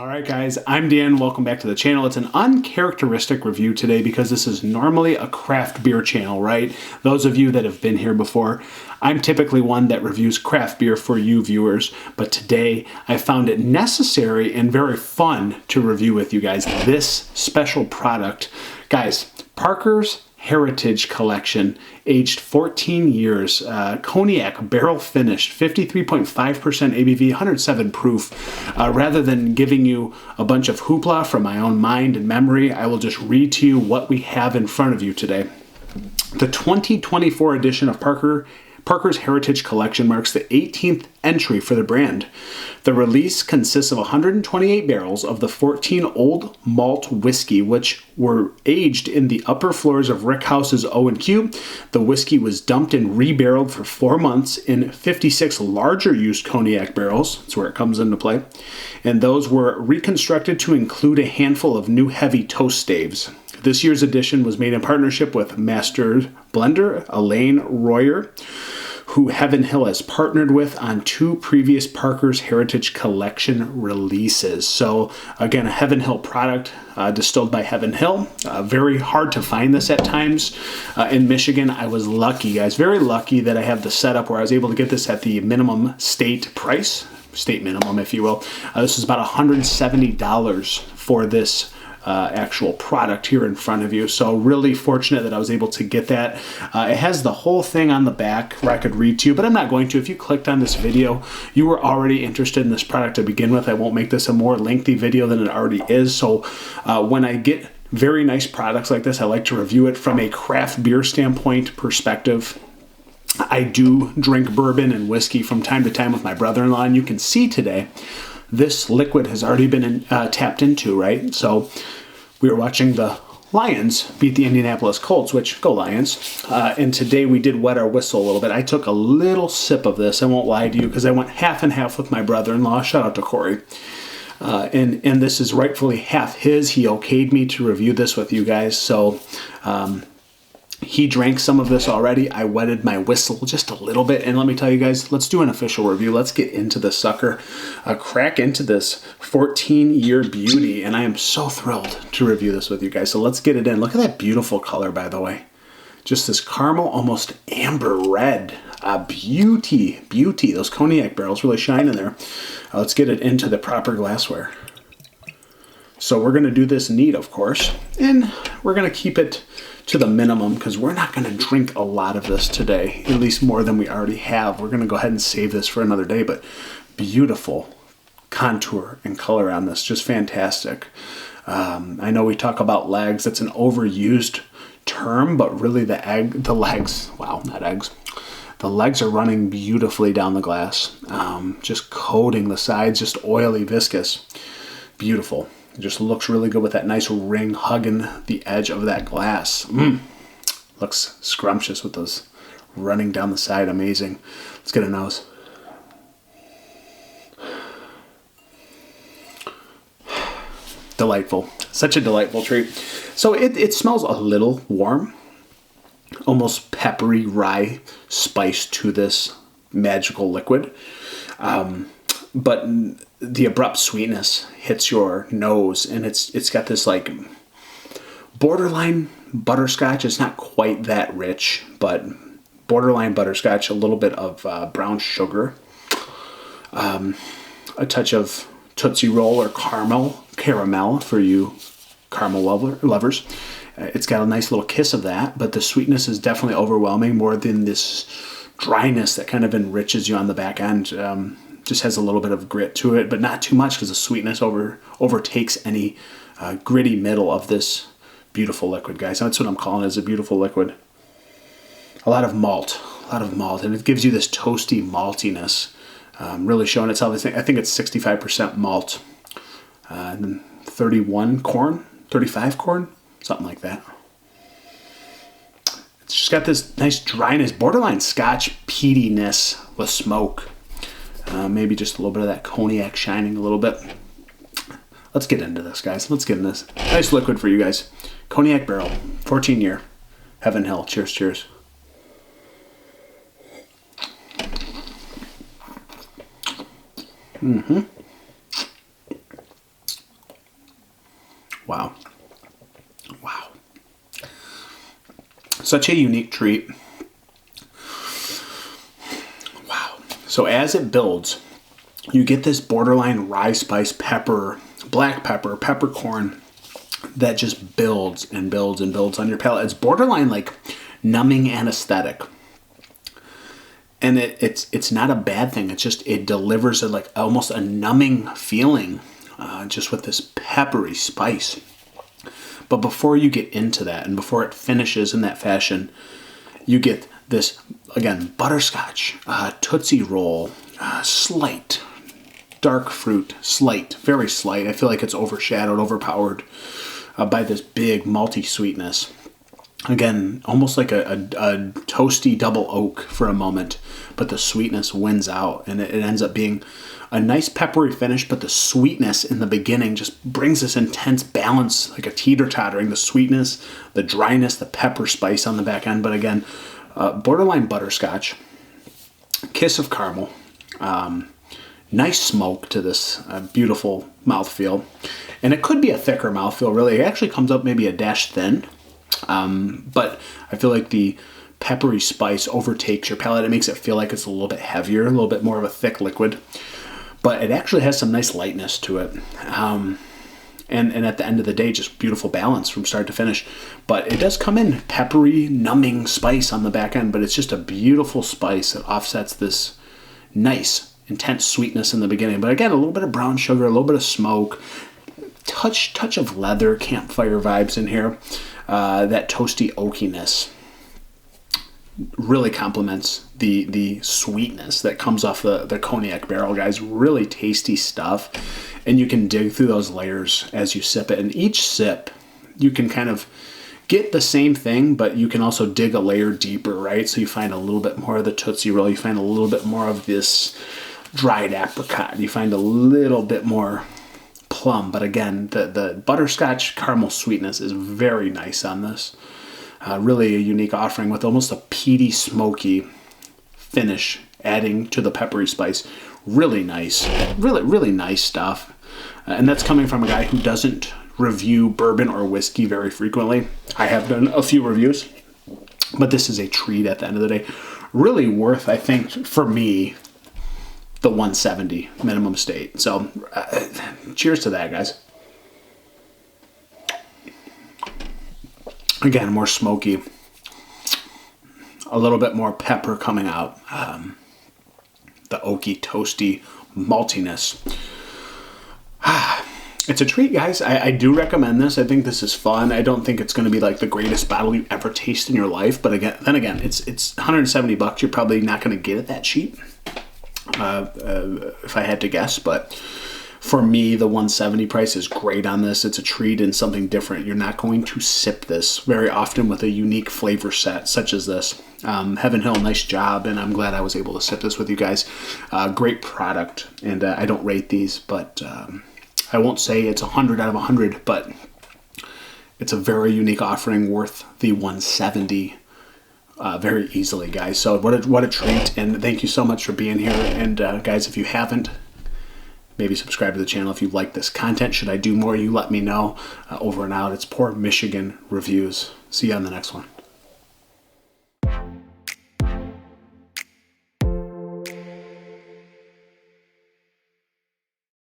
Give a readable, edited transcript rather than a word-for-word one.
All right, guys, I'm Dan. Welcome back to the channel. It's an uncharacteristic review today because this is normally a craft beer channel, right? Those of you that have been here before, I'm typically one that reviews craft beer for you viewers, but today I found it necessary and very fun to review with you guys this special product. Guys, Parker's Heritage Collection, aged 14 years, Cognac, barrel finished, 53.5% ABV, 107 proof. Rather than giving you a bunch of hoopla from my own mind and memory, I will just read to you what we have in front of you today. The 2024 edition of Parker's Heritage Collection marks the 18th entry for the brand. The release consists of 128 barrels of the 14 old malt whiskey, which were aged in the upper floors of Rickhouses O and Q. The whiskey was dumped and rebarreled for 4 months in 56 larger used Cognac barrels. That's where it comes into play. And those were reconstructed to include a handful of new heavy toast staves. This year's edition was made in partnership with Master Blender Alain Royer, who Heaven Hill has partnered with on 2 previous Parker's Heritage Collection releases. So again, a Heaven Hill product distilled by Heaven Hill. Very hard to find this at times in Michigan. I was lucky, guys, very lucky that I have the setup where I was able to get this at the minimum state price, state minimum, if you will. This is about $170 for this actual product here in front of you. So really fortunate that I was able to get that. It has the whole thing on the back where I could read to you, but I'm not going to. If you clicked on this video, you were already interested in this product to begin with. I won't make this a more lengthy video than it already is. So when I get very nice products like this, I like to review it from a craft beer standpoint perspective. I do drink bourbon and whiskey from time to time with my brother-in-law, and you can see today this liquid has already been tapped into, right? So we were watching the Lions beat the Indianapolis Colts, which go Lions. And today we did wet our whistle a little bit. I took a little sip of this. I won't lie to you because I went half and half with my brother-in-law. Shout out to Corey. And this is rightfully half his. He okayed me to review this with you guys. So he drank some of this already. I wetted my whistle just a little bit. And let me tell you guys, let's do an official review. Let's get into this sucker. Crack into this 14-year beauty. And I am so thrilled to review this with you guys. So let's get it in. Look at that beautiful color, by the way. Just this caramel, almost amber red. Beauty. Those Cognac barrels really shine in there. Let's get it into the proper glassware. So we're going to do this neat, of course. And we're going to keep it to the minimum because we're not going to drink a lot of this today, at least more than we already have. We're going to go ahead and save this for another day, but beautiful contour and color on this, just fantastic. I know we talk about legs. That's an overused term, but really the legs are running beautifully down the glass, just coating the sides, just oily, viscous, beautiful. It just looks really good with that nice ring hugging the edge of that glass. Looks scrumptious with those running down the side. Amazing. Let's get a nose. Delightful. Such a delightful treat. So it smells a little warm. Almost peppery rye spice to this magical liquid. But the abrupt sweetness hits your nose, and it's got this like borderline butterscotch. It's not quite that rich, but borderline butterscotch, a little bit of brown sugar, a touch of Tootsie Roll or caramel for you caramel lovers. It's got a nice little kiss of that, but the sweetness is definitely overwhelming more than this dryness that kind of enriches you on the back end. Just has a little bit of grit to it, but not too much because the sweetness overtakes any gritty middle of this beautiful liquid, guys. That's what I'm calling it, is a beautiful liquid. A lot of malt, and it gives you this toasty maltiness, really showing itself. I think it's 65% malt, and then 35 corn, something like that. It's just got this nice dryness, borderline scotch peatiness with smoke. Maybe just a little bit of that cognac shining a little bit. Let's get into this, guys. Let's get in this. Nice liquid for you guys. Cognac barrel, 14-year, Heaven Hill. Cheers, cheers. Wow. Wow. Such a unique treat. Wow. So as it builds, you get this borderline rye spice pepper, black pepper, peppercorn that just builds and builds and builds on your palate. It's borderline like numbing anesthetic. And it's not a bad thing. It's just, it delivers a, like almost a numbing feeling just with this peppery spice. But before you get into that and before it finishes in that fashion, you get this, again, butterscotch, Tootsie Roll, slight, dark fruit, slight, very slight. I feel like it's overshadowed, overpowered by this big malty sweetness. Again, almost like a toasty double oak for a moment, but the sweetness wins out, and it ends up being a nice peppery finish, but the sweetness in the beginning just brings this intense balance, like a teeter-tottering, the sweetness, the dryness, the pepper spice on the back end, but again, borderline butterscotch, kiss of caramel, nice smoke to this beautiful mouthfeel, and it could be a thicker mouthfeel, really. It actually comes up maybe a dash thin, but I feel like the peppery spice overtakes your palate. It makes it feel like it's a little bit heavier, a little bit more of a thick liquid, but it actually has some nice lightness to it. And at the end of the day, just beautiful balance from start to finish. But it does come in peppery, numbing spice on the back end, but it's just a beautiful spice that offsets this nice, intense sweetness in the beginning. But again, a little bit of brown sugar, a little bit of smoke, touch of leather, campfire vibes in here. That toasty oakiness really complements the sweetness that comes off the cognac barrel, guys. Really tasty stuff, and you can dig through those layers as you sip it. And each sip, you can kind of get the same thing, but you can also dig a layer deeper, right? So you find a little bit more of the Tootsie Roll, you find a little bit more of this dried apricot, you find a little bit more plum, but again, the butterscotch caramel sweetness is very nice on this. Really a unique offering with almost a peaty, smoky finish, adding to the peppery spice. Really nice, really nice stuff. And that's coming from a guy who doesn't review bourbon or whiskey very frequently. I have done a few reviews, but this is a treat at the end of the day. Really worth, I think, for me, the 170 minimum state. So cheers to that, guys. Again, more smoky, a little bit more pepper coming out, the oaky, toasty maltiness. It's a treat, guys. I do recommend this. I think this is fun. I don't think it's going to be like the greatest bottle you ever taste in your life, but again, it's 170 bucks. You're probably not going to get it that cheap, if I had to guess, but for me, the 170 price is great on this. It's a treat and something different. You're not going to sip this very often with a unique flavor set such as this. Heaven Hill, nice job, and I'm glad I was able to sip this with you guys. Great product, and I don't rate these, but I won't say it's 100 out of 100, but it's a very unique offering worth the 170 very easily, guys. So what a treat, and thank you so much for being here. And guys, if you haven't, maybe subscribe to the channel if you like this content. Should I do more, you let me know. Over and out. It's Poor Michigan Reviews. See you on the next one.